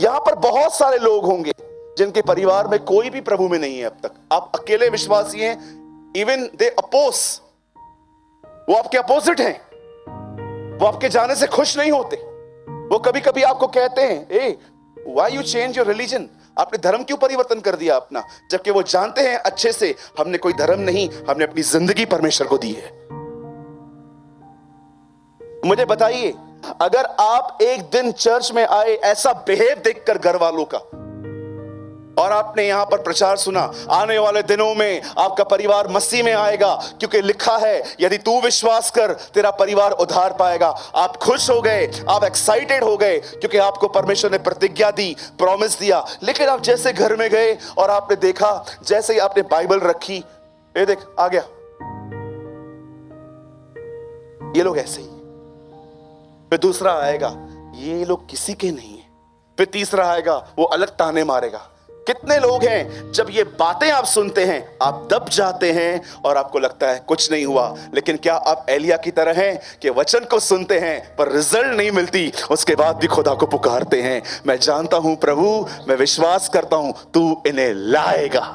यहां पर बहुत सारे लोग होंगे जिनके परिवार में कोई भी प्रभु में नहीं है अब तक। आप अकेले विश्वासी हैं, इवन दे अपोज, वो आपके अपोजिट हैं, वो आपके जाने से खुश नहीं होते। वो कभी कभी आपको कहते हैं, ए why you change your religion, आपने धर्म क्यों परिवर्तन कर दिया अपना, जबकि वो जानते हैं अच्छे से हमने कोई धर्म नहीं, हमने अपनी जिंदगी परमेश्वर को दी है। मुझे बताइए, अगर आप एक दिन चर्च में आए ऐसा बिहेव देखकर घर वालों का, और आपने यहां पर प्रचार सुना, आने वाले दिनों में आपका परिवार मसीह में आएगा क्योंकि लिखा है यदि तू विश्वास कर तेरा परिवार उद्धार पाएगा। आप खुश हो गए, आप एक्साइटेड हो गए क्योंकि आपको परमेश्वर ने प्रतिज्ञा दी, प्रॉमिस दिया। लेकिन आप जैसे घर में गए और आपने देखा, जैसे ही आपने बाइबल रखी, ये देख आ गया, ये लोग ऐसे ही। फिर दूसरा आएगा, ये लोग किसी के नहीं है। फिर तीसरा आएगा, वो अलग ताने मारेगा। कितने लोग हैं जब ये बातें आप सुनते हैं आप दब जाते हैं और आपको लगता है कुछ नहीं हुआ। लेकिन क्या आप एलिया की तरह हैं कि वचन को सुनते हैं पर रिजल्ट नहीं मिलती, उसके बाद भी खुदा को पुकारते हैं, मैं जानता हूं प्रभु, मैं विश्वास करता हूं तू इन्हें लाएगा,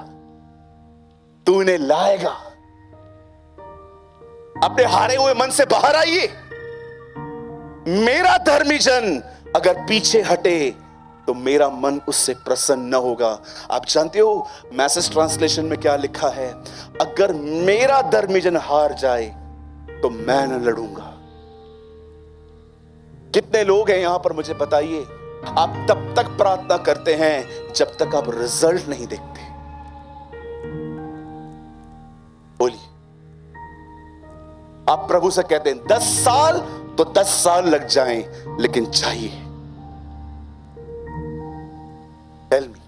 तू इन्हें लाएगा। अपने हारे हुए मन से बाहर आइए। मेरा धर्मी जन अगर पीछे हटे तो मेरा मन उससे प्रसन्न न होगा। आप जानते हो मैसेज ट्रांसलेशन में क्या लिखा है, अगर मेरा धर्मी जन हार जाए तो मैं न लड़ूंगा। कितने लोग हैं यहां पर, मुझे बताइए, आप तब तक प्रार्थना करते हैं जब तक आप रिजल्ट नहीं देखते। बोलिए, आप प्रभु से कहते हैं 10 साल तो 10 साल लग जाएं लेकिन चाहिए। Tell me,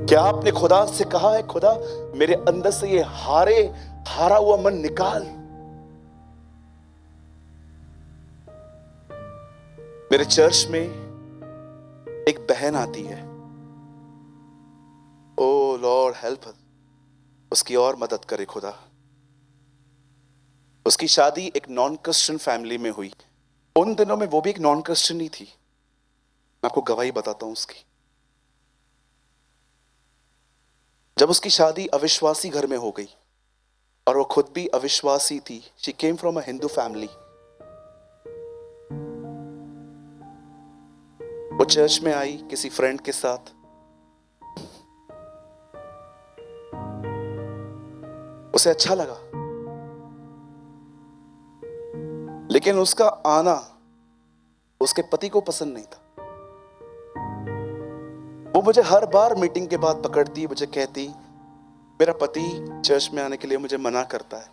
क्या आपने खुदा से कहा है, खुदा मेरे अंदर से ये हारा हुआ मन निकाल। मेरे चर्च में एक बहन आती है, ओ लॉर्ड हेल्प अस, उसकी और मदद करे खुदा। उसकी शादी एक नॉन क्रिश्चियन फैमिली में हुई। उन दिनों में वो भी एक नॉन क्रिश्चियन ही थी। मैं आपको गवाही बताता हूं उसकी। जब उसकी शादी अविश्वासी घर में हो गई और वो खुद भी अविश्वासी थी, she came from a Hindu family, वो चर्च में आई किसी फ्रेंड के साथ। उसे अच्छा लगा, लेकिन उसका आना उसके पति को पसंद नहीं था। वो मुझे हर बार मीटिंग के बाद पकड़ती, मुझे कहती मेरा पति चर्च में आने के लिए मुझे मना करता है,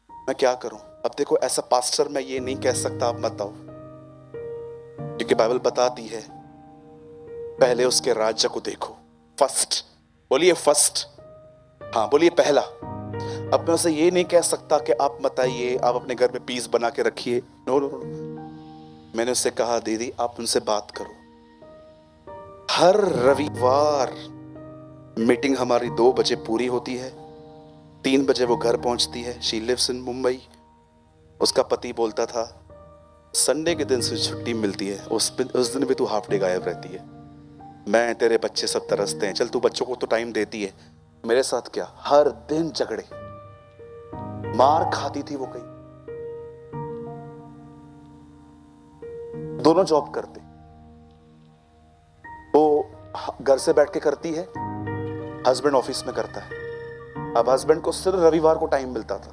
मैं क्या करूं। अब देखो, ऐसा पास्टर मैं ये नहीं कह सकता, आप मत आओ, क्योंकि बाइबल बताती है पहले उसके राज्य को देखो। फर्स्ट, बोलिए फर्स्ट, हाँ बोलिए पहला। अब मैं उसे ये नहीं कह सकता कि आप मत आइए, आप अपने घर में पीस बना के रखिए। नो नो नो, मैंने उससे कहा दीदी आप उनसे बात करो। हर रविवार मीटिंग हमारी 2 बजे पूरी होती है, 3 बजे वो घर पहुंचती है। She lives in Mumbai. उसका पति बोलता था संडे के दिन से छुट्टी मिलती है, उस दिन भी तू हाफ डे गायब रहती है। मैं तेरे बच्चे सब तरसते हैं, चल तू बच्चों को तो टाइम देती है, मेरे साथ क्या। हर दिन झगड़े, मार खाती थी वो। कहीं दोनों जॉब करते, वो घर से बैठ के करती है, हस्बैंड ऑफिस में करता है। अब हस्बैंड को सिर्फ रविवार को टाइम मिलता था,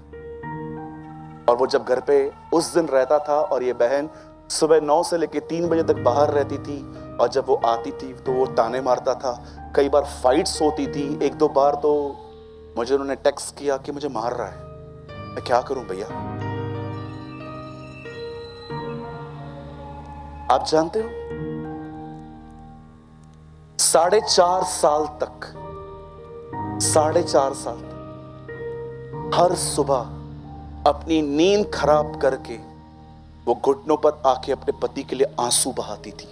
और वो जब घर पे उस दिन रहता था और ये बहन सुबह 9 से लेकर 3 बजे तक बाहर रहती थी, और जब वो आती थी तो वो ताने मारता था। कई बार फाइट्स होती थी, 1-2 बार तो मुझे उन्होंने टेक्स्ट किया कि मुझे मार रहा है। मैं क्या करूं भैया। आप जानते हो 4.5 साल तक हर सुबह अपनी नींद खराब करके वो घुटनों पर आके अपने पति के लिए आंसू बहाती थी।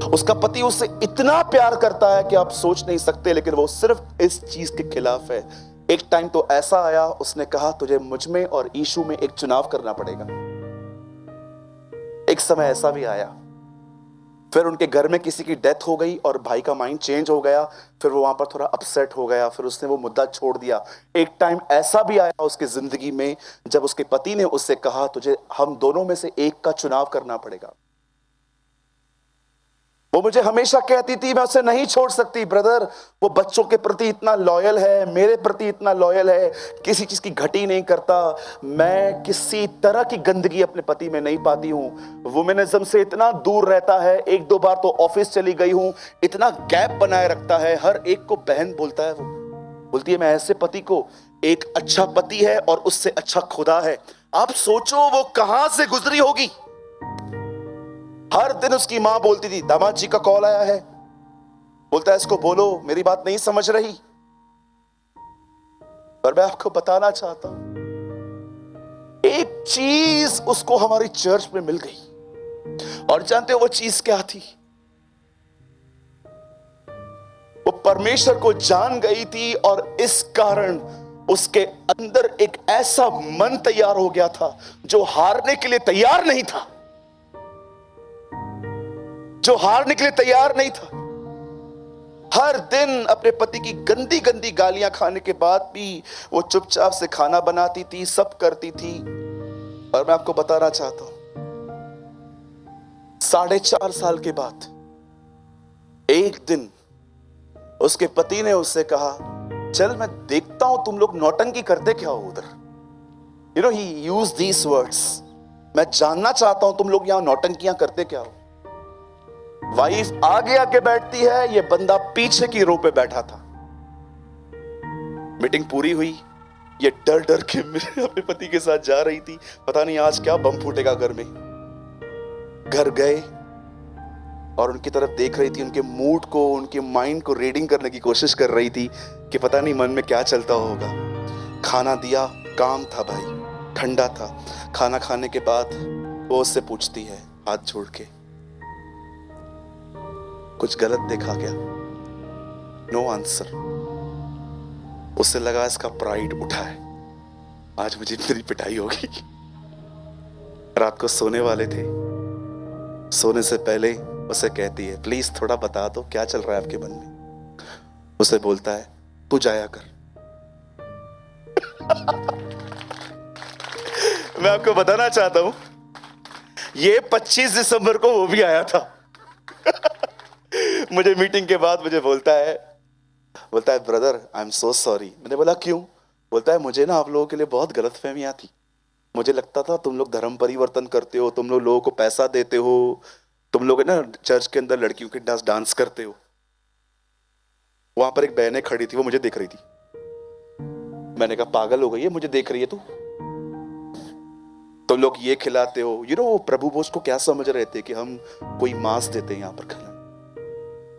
उसका पति उससे इतना प्यार करता है कि आप सोच नहीं सकते, लेकिन वो सिर्फ इस चीज के खिलाफ है। एक टाइम तो ऐसा आया, उसने कहा तुझे मुझ में और यीशु में एक चुनाव करना पड़ेगा। एक समय ऐसा भी आया, फिर उनके घर में किसी की डेथ हो गई और भाई का माइंड चेंज हो गया, फिर वो वहां पर थोड़ा अपसेट हो गया, फिर उसने वो मुद्दा छोड़ दिया। एक टाइम ऐसा भी आया उसकी जिंदगी में जब उसके पति ने उससे कहा, तुझे हम दोनों में से एक का चुनाव करना पड़ेगा। वो मुझे हमेशा कहती थी मैं उसे नहीं छोड़ सकती ब्रदर, वो बच्चों के प्रति इतना लॉयल है, मेरे प्रति इतना लॉयल है, किसी चीज की घटी नहीं करता, मैं किसी तरह की गंदगी अपने पति में नहीं पाती हूं, वुमेनिज्म से इतना दूर रहता है, एक दो बार तो ऑफिस चली गई हूं, इतना गैप बनाए रखता है, हर एक को बहन बोलता है। वो बोलती है मैं ऐसे पति को, एक अच्छा पति है और उससे अच्छा खुदा है। आप सोचो वो कहां से गुजरी होगी। हर दिन उसकी मां बोलती थी दामाद जी का कॉल आया है, बोलता है इसको बोलो मेरी बात नहीं समझ रही। पर मैं आपको बताना चाहता हूं, एक चीज उसको हमारी चर्च में मिल गई, और जानते हो वो चीज क्या थी? वो परमेश्वर को जान गई थी और इस कारण उसके अंदर एक ऐसा मन तैयार हो गया था जो हारने के लिए तैयार नहीं था, जो हारने के लिए तैयार नहीं था। हर दिन अपने पति की गंदी गंदी गालियां खाने के बाद भी वो चुपचाप से खाना बनाती थी, सब करती थी। और मैं आपको बताना चाहता हूं, 4.5 साल के बाद एक दिन उसके पति ने उससे कहा, चल मैं देखता हूं तुम लोग नौटंकी करते क्या हो उधर। You know he used these words, मैं जानना चाहता हूं तुम लोग यहां नौटंकियां करते क्या हो। वाइफ आगे आके बैठती है, ये बंदा पीछे की रो पे बैठा था। मीटिंग पूरी हुई, ये डर डर के मेरे अपने पति के साथ जा रही थी, पता नहीं आज क्या बम फूटेगा घर में। घर गए और उनकी तरफ देख रही थी, उनके मूड को, उनके माइंड को रीडिंग करने की कोशिश कर रही थी कि पता नहीं मन में क्या चलता होगा। खाना दिया, काम था भाई, ठंडा था। खाना खाने के बाद वो उससे पूछती है हाथ जोड़ के, कुछ गलत देखा क्या? No answer. उससे लगा इसका प्राइड उठा है, आज मुझे मेरी पिटाई होगी। रात को सोने वाले थे, सोने से पहले उसे कहती है प्लीज थोड़ा बता दो क्या चल रहा है आपके मन में। उसे बोलता है तू जाया कर। मैं आपको बताना चाहता हूं, ये 25 दिसंबर को वो भी आया था। मुझे मीटिंग के बाद मुझे बोलता है brother I am so sorry. मैंने बोला क्यों? बोलता है मुझे ना आप लोगों के लिए बहुत गलतफहमियां थी, मुझे लगता था तुम लोग धर्म परिवर्तन करते हो, तुम लोगों को पैसा देते हो, तुम लोग ना चर्च के अंदर लड़कियों के डांस करते हो। वहां पर एक बहनें खड़ी थी, वो मुझे देख रही थी। मैंने कहा पागल हो गई है, मुझे देख रही है तू? तुम लोग ये खिलाते हो। यू नो प्रभु बोस को क्या समझ रहे थे कि हम कोई मांस देते हैं यहां पर खाना।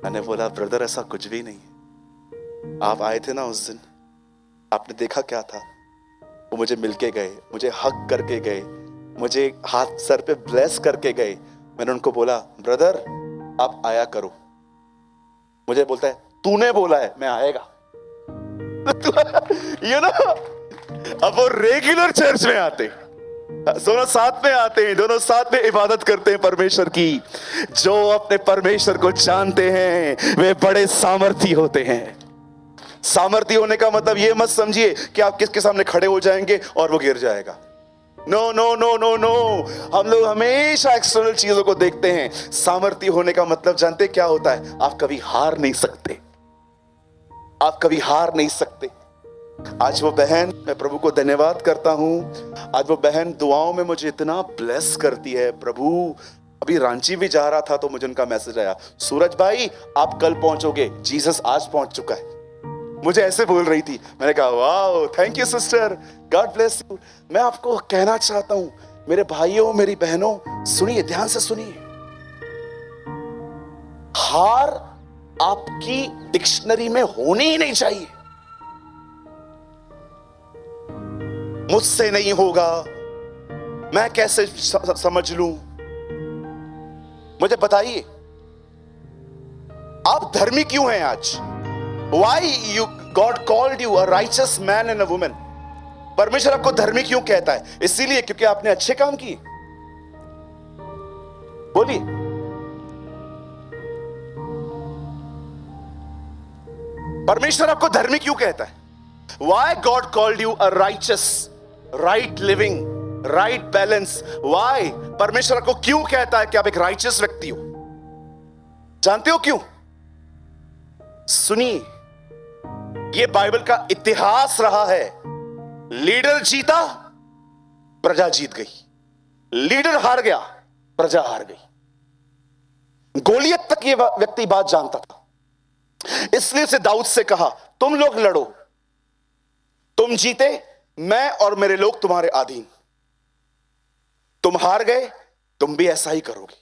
मैंने बोला ब्रदर ऐसा कुछ भी नहीं है, आप आए थे ना उस दिन, आपने देखा क्या था? वो मुझे मिलके गए, मुझे हक करके गए, मुझे हाथ सर पे ब्लेस करके गए। मैंने उनको बोला ब्रदर आप आया करो। मुझे बोलता है तूने बोला है मैं आएगा। यू नो अब वो रेगुलर चर्च में आते, दोनों साथ में आते हैं, दोनों साथ में इबादत करते हैं परमेश्वर की। जो अपने परमेश्वर को जानते हैं वे बड़े सामर्थी होते हैं। सामर्थी होने का मतलब ये मत समझिए कि आप किसके सामने खड़े हो जाएंगे और वो गिर जाएगा। No no no no no, हम लोग हमेशा एक्सटर्नल चीजों को देखते हैं। सामर्थी होने का मतलब जानते क्या होता है? आप कभी हार नहीं सकते, आप कभी हार नहीं सकते। आज वो बहन, मैं प्रभु को धन्यवाद करता हूं, आज वो बहन दुआओं में मुझे इतना ब्लेस करती है। प्रभु अभी रांची भी जा रहा था तो मुझे उनका मैसेज आया, सूरज भाई आप कल पहुंचोगे, जीसस आज पहुंच चुका है। मुझे ऐसे बोल रही थी। मैंने कहा wow thank you sister, God bless you. मैं आपको कहना चाहता हूं मेरे भाइयों मेरी बहनों, सुनिए, ध्यान से सुनिए, हार आपकी डिक्शनरी में होनी ही नहीं चाहिए। मुझसे नहीं होगा, मैं कैसे समझ लूं? मुझे बताइए आप धर्मी क्यों हैं आज? Why you God called you a righteous man and a woman? परमेश्वर आपको धर्मी क्यों कहता है? इसीलिए क्योंकि आपने अच्छे काम किए। बोलिए। परमेश्वर आपको धर्मी क्यों कहता है? Why God called you a righteous, right living, right balance? Why? परमेश्वर आपको क्यों कहता है कि आप एक righteous व्यक्ति हो? जानते हो क्यों? सुनिए, यह बाइबल का इतिहास रहा है। लीडर जीता, प्रजा जीत गई। लीडर हार गया, प्रजा हार गई। गोलियत तक यह व्यक्ति बात जानता था, इसलिए से दाऊद से कहा, तुम लोग लड़ो, तुम जीते, मैं और मेरे लोग तुम्हारे अधीन। तुम हार गए, तुम भी ऐसा ही करोगे।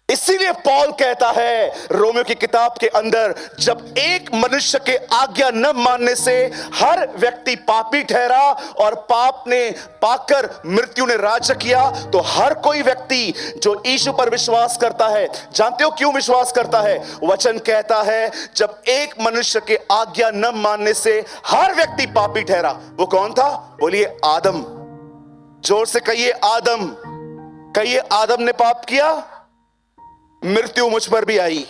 इसीलिए पौल कहता है रोमियो की किताब के अंदर, जब एक मनुष्य के आज्ञा न मानने से हर व्यक्ति पापी ठहरा और पाप ने पाकर मृत्यु ने राज्य किया, तो हर कोई व्यक्ति जो यीशु पर विश्वास करता है, जानते हो क्यों विश्वास करता है? वचन कहता है जब एक मनुष्य के आज्ञा न मानने से हर व्यक्ति पापी ठहरा। वो कौन था? बोलिए आदम। जोर से कहिए आदम। कहिए आदम ने पाप किया, मृत्यु मुझ पर भी आई।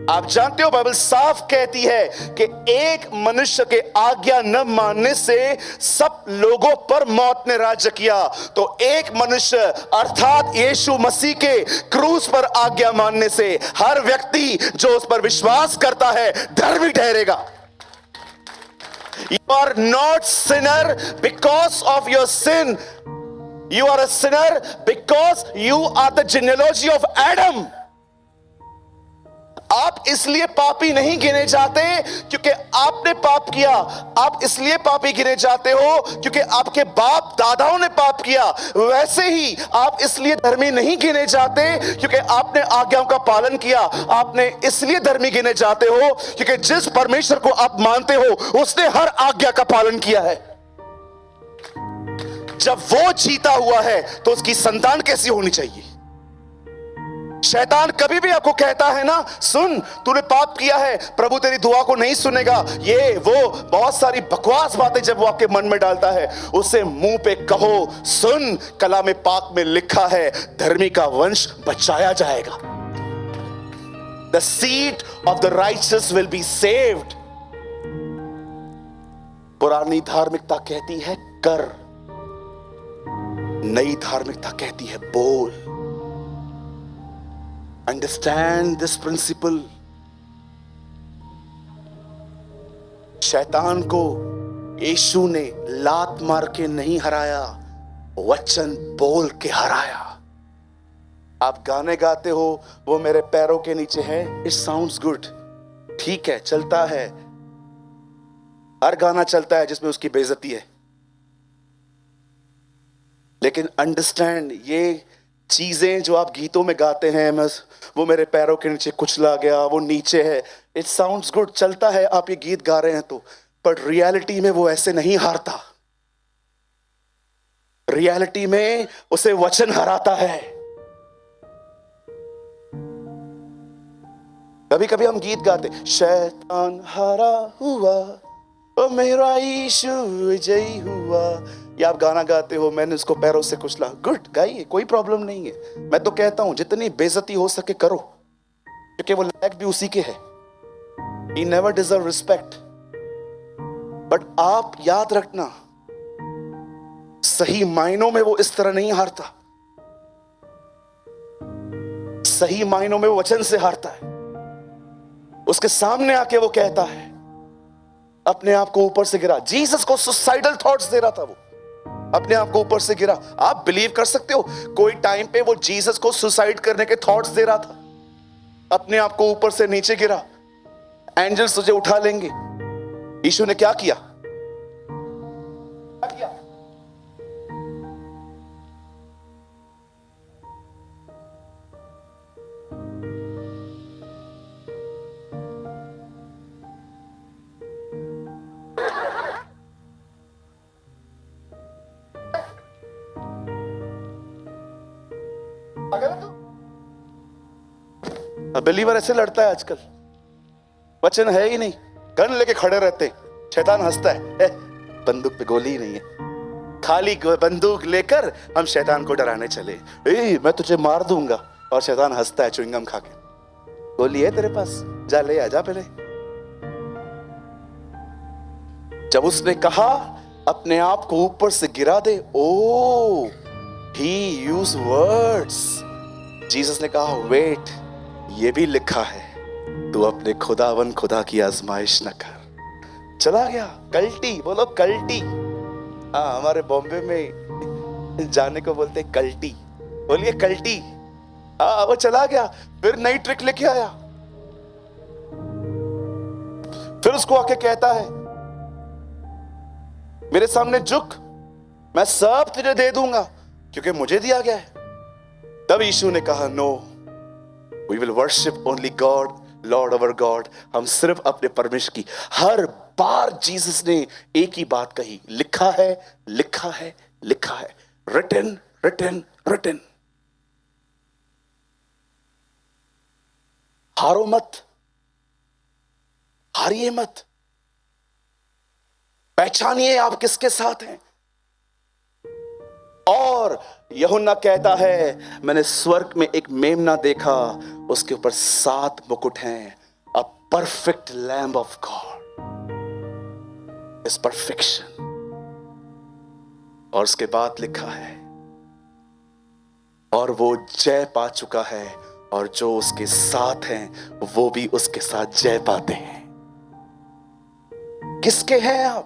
आप जानते हो बाइबल साफ कहती है कि एक मनुष्य के आज्ञा न मानने से सब लोगों पर मौत ने राज्य किया। तो एक मनुष्य अर्थात यीशु मसीह के क्रूस पर आज्ञा मानने से हर व्यक्ति जो उस पर विश्वास करता है धर्मी ठहरेगा। You are not sinner because of your sin. You are a sinner because you are the genealogy of Adam. आप इसलिए पापी नहीं गिने जाते क्योंकि आपने पाप किया। आप इसलिए पापी गिने जाते हो क्योंकि आपके बाप दादाओं ने पाप किया। वैसे ही आप इसलिए धर्मी नहीं गिने जाते क्योंकि आपने आज्ञाओं का पालन किया। आपने इसलिए धर्मी गिने जाते हो क्योंकि जिस परमेश्वर को आप मानते हो उसने हर आज्ञा का पालन किया है। जब वो जीता हुआ है तो उसकी संतान कैसी होनी चाहिए? शैतान कभी भी आपको कहता है ना, सुन तूने पाप किया है, प्रभु तेरी दुआ को नहीं सुनेगा, ये वो बहुत सारी बकवास बातें जब वो आपके मन में डालता है, उसे मुंह पे कहो, सुन कलाम पाक में लिखा है धर्मी का वंश बचाया जाएगा। The seed of the righteous will be saved. पुरानी धार्मिकता कहती है कर, नई धार्मिकता कहती है बोल। Understand this principle. शैतान को यीशु ने लात मार के नहीं हराया, वचन बोल के हराया। आप गाने गाते हो वो मेरे पैरों के नीचे है, इट साउंड्स गुड, ठीक है, चलता है। हर गाना चलता है जिसमें उसकी बेइज्जती है, लेकिन अंडरस्टैंड ये चीजें जो आप गीतों में गाते हैं, वो मेरे पैरों के नीचे कुचला गया, वो नीचे है, इट साउंड्स गुड, चलता है, आप ये गीत गा रहे हैं तो, पर रियलिटी में वो ऐसे नहीं हारता। रियलिटी में उसे वचन हराता है। कभी कभी हम गीत गाते, शैतान हारा हुआ ओ मेरा यीशु विजयी हुआ, या आप गाना गाते हो मैंने उसको पैरों से कुचला, गुड, गाइए, कोई प्रॉब्लम नहीं है। मैं तो कहता हूं जितनी बेइज्जती हो सके करो, क्योंकि वो लायक भी उसी के है। He never deserve respect. But आप याद रखना, सही मायनों में वो इस तरह नहीं हारता। सही मायनों में वो वचन से हारता है। उसके सामने आके वो कहता है, अपने आप को ऊपर से गिरा। जीसस को सुसाइडल थॉट्स दे रहा था, वो अपने आप को ऊपर से गिरा। आप बिलीव कर सकते हो कोई टाइम पे वो जीसस को सुसाइड करने के थॉट्स दे रहा था, अपने आप को ऊपर से नीचे गिरा, एंजल्स तुझे उठा लेंगे। यीशु ने क्या किया? बिलीवर ऐसे लड़ता है आजकल, वचन है ही नहीं, गन लेके खड़े रहते, शैतान हंसता है, बंदूक पे गोली ही नहीं है। खाली बंदूक लेकर हम शैतान को डराने चले, मैं तुझे मार दूंगा, और शैतान हंसता है च्युइंगम खा के। गोली है तेरे पास, जा ले आजा पहले। जब उसने कहा अपने आप को ऊपर से गिरा दे, ओ ही यूज वर्ड्स। जीसस ने कहा वेट, ये भी लिखा है, तू अपने खुदावन खुदा की आजमाइश न कर। चला गया कल्टी, बोलो कल्टी। हाँ, हमारे बॉम्बे में जाने को बोलते कल्टी, बोलिए कल्टी। हाँ, वो चला गया, फिर नई ट्रिक लेके आया। फिर उसको आके कहता है मेरे सामने झुक, मैं सब तुझे दे दूंगा क्योंकि मुझे दिया गया है। तब यीशु ने कहा no, we will worship only God, Lord our God. हम सिर्फ अपने परमेश्वर की। हर बार जीसस ने एक ही बात कही, लिखा है, लिखा है, लिखा है, रिटन रिटन रिटन। हारो मत, हारिए मत, पहचानिए आप किसके साथ हैं। और यूहन्ना कहता है मैंने स्वर्ग में एक मेमना देखा, उसके ऊपर 7 मुकुट हैं। A perfect lamb of God is perfection. और उसके बाद लिखा है और वो जय पा चुका है, और जो उसके साथ हैं वो भी उसके साथ जय पाते हैं। किसके हैं आप?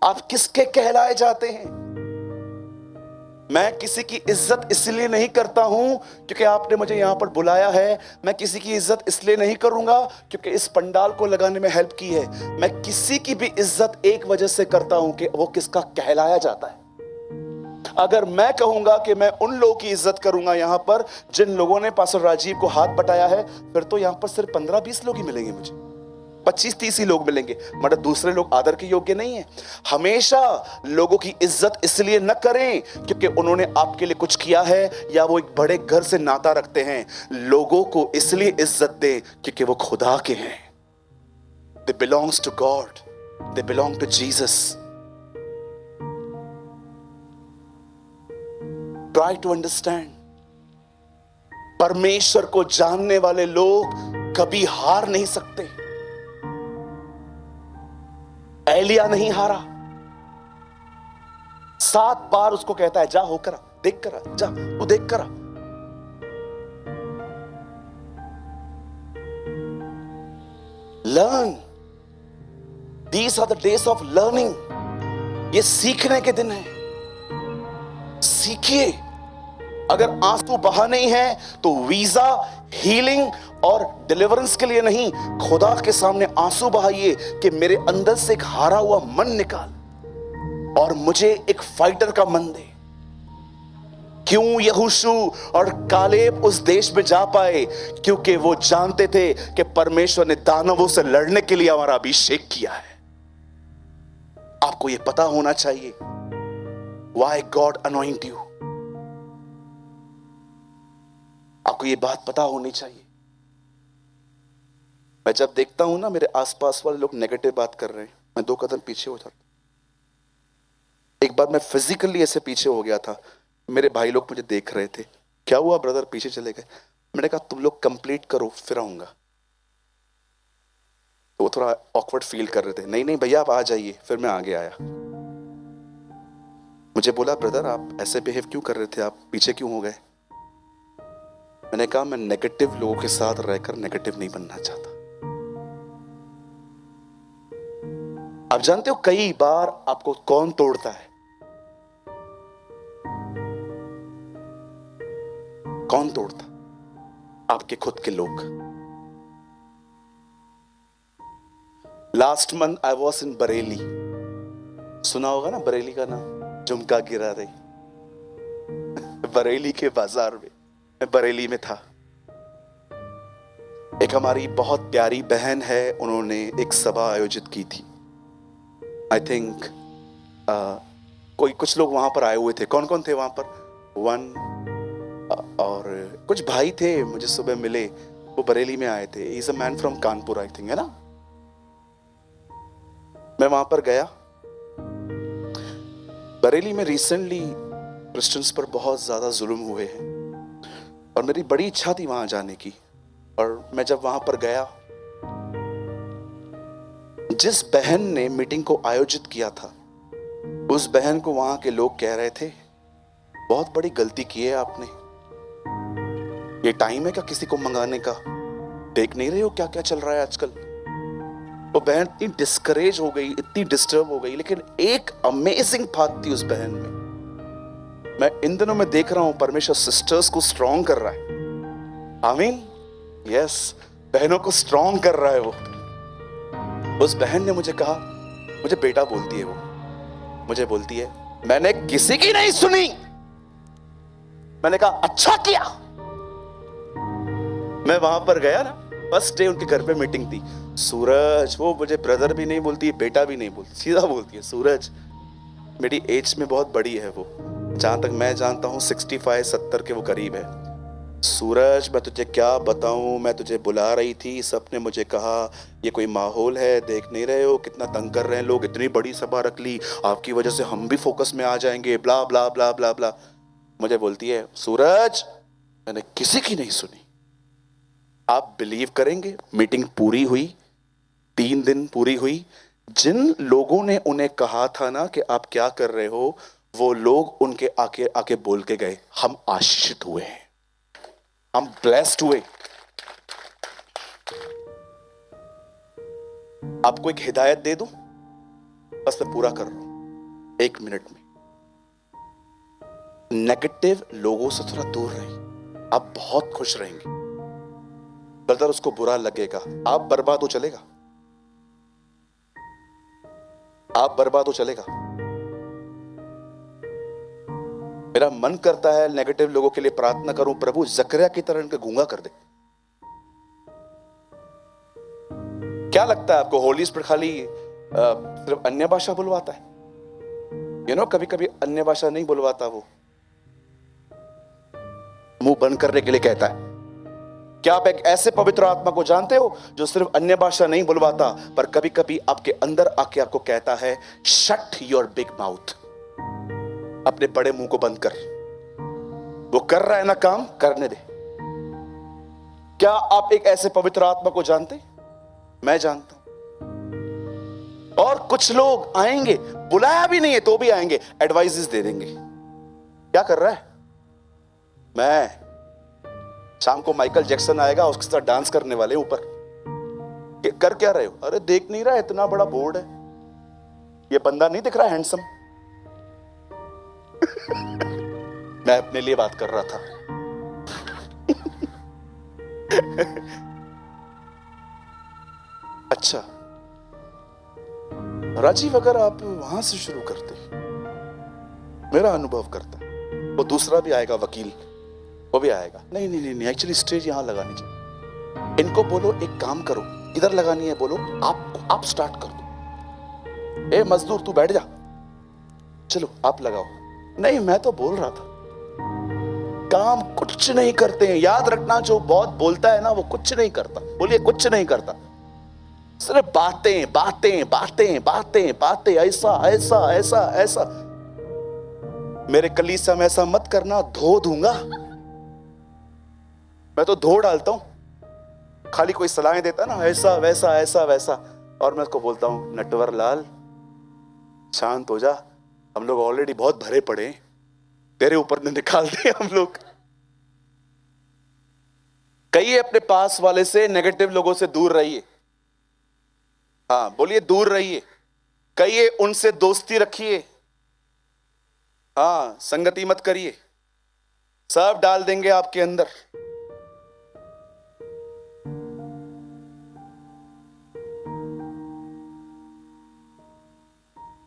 आप किसके कहलाए जाते हैं? मैं किसी की इज्जत इसलिए नहीं करता हूं क्योंकि आपने मुझे यहां पर बुलाया है। मैं किसी की इज्जत इसलिए नहीं करूंगा क्योंकि इस पंडाल को लगाने में हेल्प की है। मैं किसी की भी इज्जत एक वजह से करता हूं कि वो किसका कहलाया जाता है। अगर मैं कहूंगा कि मैं उन लोगों की इज्जत करूंगा यहां पर जिन लोगों ने पास्टर राजीव को हाथ बटाया है, फिर तो यहां पर सिर्फ 15-20 लोग ही मिलेंगे मुझे, 25-30 ही लोग मिलेंगे, मतलब दूसरे लोग आदर के योग्य नहीं है। हमेशा लोगों की इज्जत इसलिए न करें क्योंकि उन्होंने आपके लिए कुछ किया है या वो एक बड़े घर से नाता रखते हैं। लोगों को इसलिए इज्जत दें क्योंकि वो खुदा के हैं। They belongs to God. They belong to Jesus. Try to understand. परमेश्वर को जानने वाले लोग कभी हार नहीं सकते। एलिया नहीं हारा, 7 बार उसको कहता है जा होकर आ, देख कर आ, जा वो देख कर आ। Learn, these are the days of learning. ये सीखने के दिन है, सीखिए। अगर आंसू बहा नहीं है तो वीजा, हीलिंग और डिलीवरेंस के लिए नहीं, खुदा के सामने आंसू बहाइए कि मेरे अंदर से एक हारा हुआ मन निकाल और मुझे एक फाइटर का मन दे। क्यों यहोशू और कालेब उस देश में जा पाए? क्योंकि वो जानते थे कि परमेश्वर ने दानवों से लड़ने के लिए हमारा अभिषेक किया है। आपको यह पता होना चाहिए, व्हाई गॉड अनॉइंट यू। आपको ये बात पता होनी चाहिए। मैं जब देखता हूं ना मेरे आसपास वाले लोग नेगेटिव बात कर रहे हैं, मैं 2 कदम पीछे हो जाता। एक बार मैं फिजिकली ऐसे पीछे हो गया था, मेरे भाई लोग मुझे देख रहे थे, क्या हुआ ब्रदर पीछे चले गए? मैंने कहा तुम लोग कंप्लीट करो फिर आऊंगा। तो वो थोड़ा ऑकवर्ड फील कर रहे थे, नहीं नहीं भैया आप आ जाइए। फिर मैं आगे आया। मुझे बोला ब्रदर आप ऐसे बिहेव क्यों कर रहे थे, आप पीछे क्यों हो गए? मैंने कहा मैं नेगेटिव लोगों के साथ रहकर नेगेटिव नहीं बनना चाहता। आप जानते हो कई बार आपको कौन तोड़ता है? कौन तोड़ता? आपके खुद के लोग। Last month I was in Bareilly. सुना होगा ना बरेली का नाम, झुमका गिरा रही। बरेली के बाजार में, मैं बरेली में था। एक हमारी बहुत प्यारी बहन है, उन्होंने एक सभा आयोजित की थी। आई थिंक कोई कुछ लोग वहां पर आए हुए थे। कौन कौन थे वहां पर? और कुछ भाई थे, मुझे सुबह मिले, वो बरेली में आए थे। He is a man from Kanpur I think, है ना। मैं वहां पर गया, बरेली में रिसेंटली क्रिश्चियंस पर बहुत ज्यादा जुल्म हुए हैं और मेरी बड़ी इच्छा थी वहां जाने की। और मैं जब वहां पर गया, जिस बहन ने मीटिंग को आयोजित किया था, उस बहन को वहां के लोग कह रहे थे, बहुत बड़ी गलती की है आपने, ये टाइम है क्या किसी को मंगाने का? देख नहीं रहे हो क्या क्या चल रहा है आजकल? वो बहन इतनी डिस्करेज हो गई, इतनी डिस्टर्ब हो गई, लेकिन एक अमेजिंग बात थी उस बहन में। मैं इन दिनों में देख रहा हूं परमेश्वर सिस्टर्स को स्ट्रॉन्ग कर रहा है। आमीन, यस, बहनों को स्ट्रॉन्ग कर रहा है वो। उस बहन ने मुझे कहा, मुझे बेटा बोलती है वो, मुझे बोलती है मैंने किसी की नहीं सुनी। मैंने कहा अच्छा किया। मैं वहां पर गया ना, फर्स्ट डे उनके घर पे मीटिंग थी। सूरज, वो मुझे ब्रदर भी नहीं बोलती, बेटा भी नहीं बोलती, सीधा बोलती है सूरज। मेरी एज में बहुत बड़ी है वो, जहां तक मैं जानता हूं 65-70 के वो करीब है। सूरज, मैं तुझे क्या बताऊं, मैं तुझे बुला रही थी, सबने मुझे कहा ये कोई माहौल है, देख नहीं रहे हो कितना तंग कर रहे हैं लोग, इतनी बड़ी सभा रख ली, आपकी वजह से हम भी फोकस में आ जाएंगे, ब्ला ब्ला ब्ला ब्ला ब्ला। मुझे बोलती है सूरज, मैंने किसी की नहीं सुनी। आप बिलीव करेंगे, मीटिंग पूरी हुई, 3 दिन पूरी हुई। जिन लोगों ने उन्हें कहा था ना कि आप क्या कर रहे हो, वो लोग उनके आके आके बोल के गए, हम आशीषित हुए हैं, हम ब्लेस्ड हुए। आपको एक हिदायत दे दूं, बस मैं पूरा कर रहा हूं 1 मिनट में। नेगेटिव लोगों से थोड़ा दूर रहिए, आप बहुत खुश रहेंगे। ब्रदर, उसको बुरा लगेगा, आप बर्बाद हो चलेगा, आप बर्बाद हो चलेगा। मेरा मन करता है नेगेटिव लोगों के लिए प्रार्थना करूं, प्रभु जकरिया की तरह इनके गूंगा कर दे। क्या लगता है आपको, होली स्पिरिट खाली सिर्फ अन्य भाषा बुलवाता है? कभी कभी अन्य भाषा नहीं बुलवाता, वो मुंह बंद करने के लिए कहता है। क्या आप एक ऐसे पवित्र आत्मा को जानते हो जो सिर्फ अन्य भाषा नहीं बुलवाता, पर कभी कभी आपके अंदर आके आपको कहता है शट योर बिग माउथ, अपने बड़े मुंह को बंद कर, वो कर रहा है ना काम, करने दे। क्या आप एक ऐसे पवित्र आत्मा को जानते? मैं जानता हूं। और कुछ लोग आएंगे, बुलाया भी नहीं है तो भी आएंगे, एडवाइजेस दे देंगे। क्या कर रहा है? मैं शाम को माइकल जैक्सन आएगा, उसके साथ डांस करने वाले ऊपर। कर क्या रहे हो? अरे देख नहीं रहा, इतना बड़ा बोर्ड है, ये बंदा नहीं दिख रहा हैंडसम? मैं अपने लिए बात कर रहा था। अच्छा राजीव, अगर आप वहां से शुरू करते, मेरा अनुभव करता, वो दूसरा भी आएगा, वकील, वो भी आएगा। नहीं नहीं नहीं, एक्चुअली स्टेज यहां लगानी चाहिए। इनको बोलो एक काम करो, इधर लगानी है, बोलो आप स्टार्ट कर दो। ए मजदूर, तू बैठ जा, चलो आप लगाओ। नहीं, मैं तो बोल रहा था। काम कुछ नहीं करते हैं। याद रखना, जो बहुत बोलता है ना, वो कुछ नहीं करता। बोलिए, कुछ नहीं करता, सिर्फ बातें बातें बातें बातें बातें, ऐसा ऐसा ऐसा ऐसा। मेरे कलीसिया में ऐसा मत करना, धो दूंगा। मैं तो धो डालता हूं। खाली कोई सलाहें देता ना, ऐसा वैसा ऐसा वैसा, और मैं उसको बोलता हूं नटवर लाल शांत हो जा, हम लोग ऑलरेडी बहुत भरे पड़े हैं, तेरे ऊपर ने निकाल दिए हम लोग। कहिए अपने पास वाले से, नेगेटिव लोगों से दूर रहिए। हाँ बोलिए, दूर रहिए। कहिए उनसे दोस्ती रखिए। हाँ, संगति मत करिए, सब डाल देंगे आपके अंदर।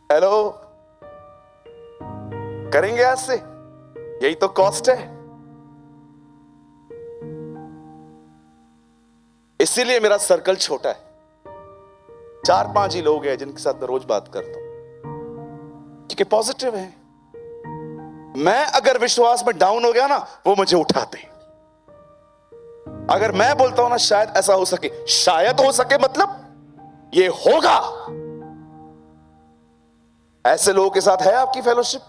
हेलो, करेंगे आज से, यही तो कॉस्ट है। इसीलिए मेरा सर्कल छोटा है, 4-5 ही लोग हैं जिनके साथ मैं रोज बात करता हूं, क्योंकि पॉजिटिव है। मैं अगर विश्वास में डाउन हो गया ना, वो मुझे उठाते हैं। अगर मैं बोलता हूं ना शायद ऐसा हो सके, शायद हो सके मतलब ये होगा, ऐसे लोगों के साथ है आपकी फेलोशिप,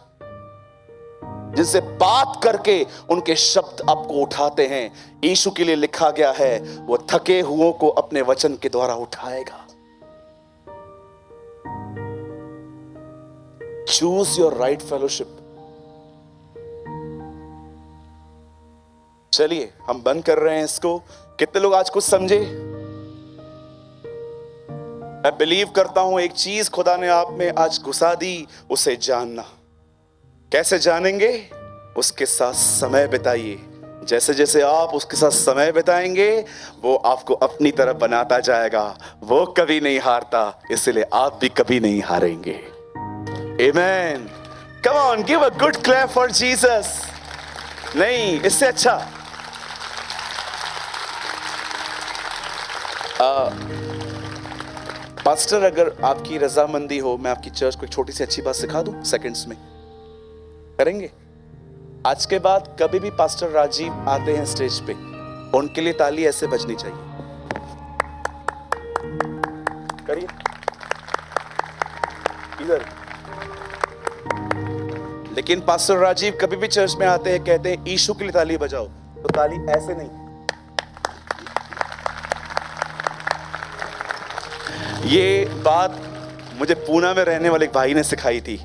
जिनसे बात करके उनके शब्द आपको उठाते हैं। यीशु के लिए लिखा गया है, वो थके हुओं को अपने वचन के द्वारा उठाएगा। Choose your right fellowship. चलिए हम बंद कर रहे हैं इसको। कितने लोग आज कुछ समझे? मैं बिलीव करता हूं एक चीज खुदा ने आप में आज घुसा दी, उसे जानना। कैसे जानेंगे? उसके साथ समय बिताइए। जैसे जैसे आप उसके साथ समय बिताएंगे, वो आपको अपनी तरफ बनाता जाएगा। वो कभी नहीं हारता, इसलिए आप भी कभी नहीं हारेंगे। Amen. Come on, give a good clap for Jesus. नहीं, इससे अच्छा पास्टर, अगर आपकी रजामंदी हो, मैं आपकी चर्च को एक छोटी सी अच्छी बात सिखा दूं सेकंड्स में, करेंगे? आज के बाद कभी भी पास्टर राजीव आते हैं स्टेज पे, उनके लिए ताली ऐसे बजनी चाहिए। करिए इधर। लेकिन पास्टर राजीव कभी भी चर्च में आते हैं, कहते हैं यीशु के लिए ताली बजाओ, तो ताली ऐसे नहीं। ये बात मुझे पूना में रहने वाले एक भाई ने सिखाई थी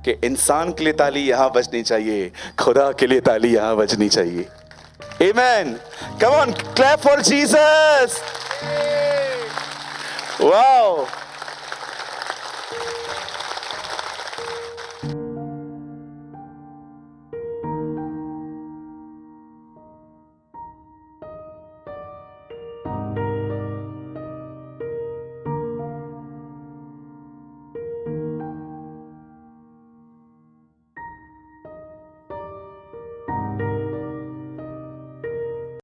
कि इंसान के लिए ताली यहां बजनी चाहिए, खुदा के लिए ताली यहां बजनी चाहिए। Amen. Come on, clap for Jesus. Wow.